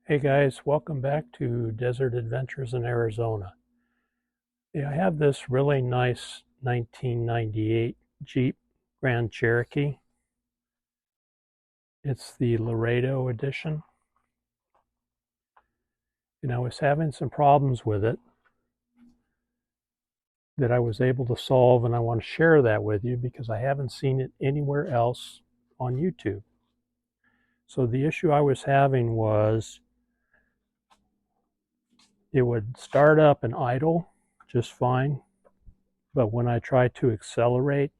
Hey guys, welcome back to Desert Adventures in Arizona. I have this really nice 1998 Jeep Grand Cherokee. It's the Laredo edition. And I was having some problems with it that I was able to solve, and I want to share that with you because I haven't seen it anywhere else on YouTube. So the issue I was having was it would start up and idle just fine, but when I tried to accelerate,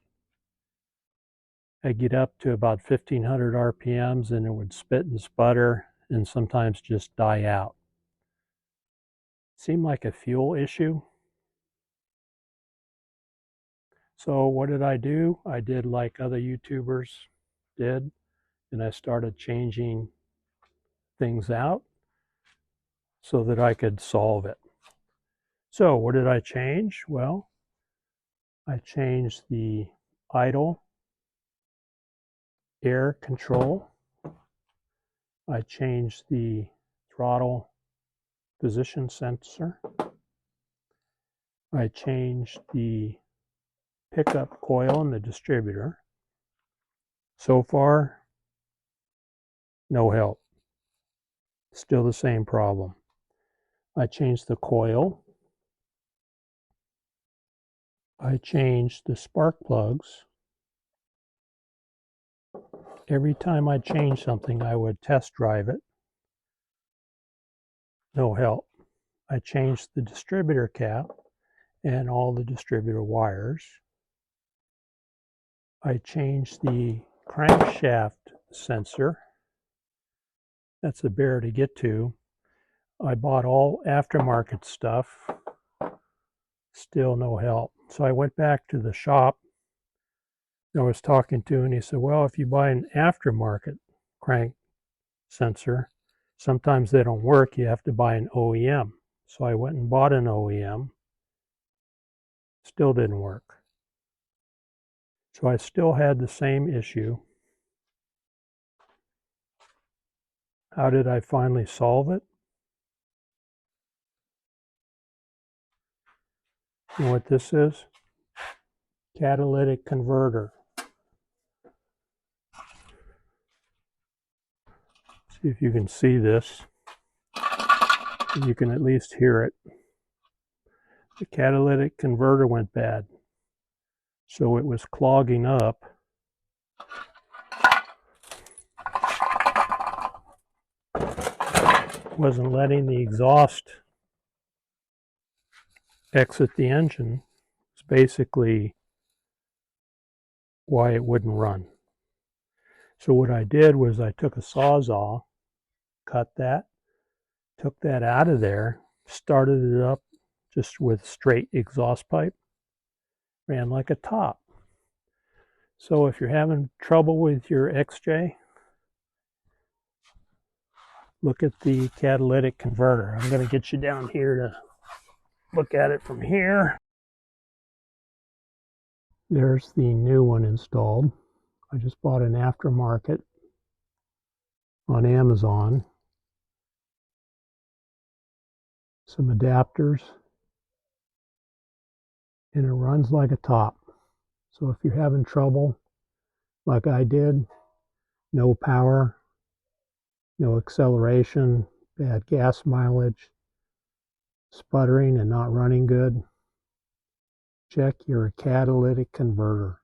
I'd get up to about 1500 RPMs and it would spit and sputter and sometimes just die out. Seemed like a fuel issue. So what did I do? I did like other YouTubers did, and I started changing things out so that I could solve it. So what did I change? Well, I changed the idle air control. I changed the throttle position sensor. I changed the pickup coil in the distributor. So far, no help. Still the same problem. I changed the coil. I changed the spark plugs. Every time I changed something, I would test drive it. No help. I changed the distributor cap and all the distributor wires. I changed the crankshaft sensor. That's a bear to get to. I bought all aftermarket stuff. Still no help. So I went back to the shop I was talking to, and he said, well, if you buy an aftermarket crank sensor, sometimes they don't work. You have to buy an OEM. So I went and bought an OEM. Still didn't work. So I still had the same issue. How did I finally solve it? You know what this is? Catalytic converter. See if you can see this. You can at least hear it. The catalytic converter went bad. So it was clogging up. Wasn't letting the exhaust exit the engine. It's basically why it wouldn't run. So what I did was I took a Sawzall, cut that, took that out of there, started it up just with straight exhaust pipe, ran like a top. So if you're having trouble with your XJ, look at the catalytic converter. I'm going to get you down here to look at it from here. There's the new one installed. I just bought an aftermarket on Amazon. Some adapters. And it runs like a top. So if you're having trouble, like I did, no power, no acceleration, bad gas mileage, sputtering and not running good, check your catalytic converter.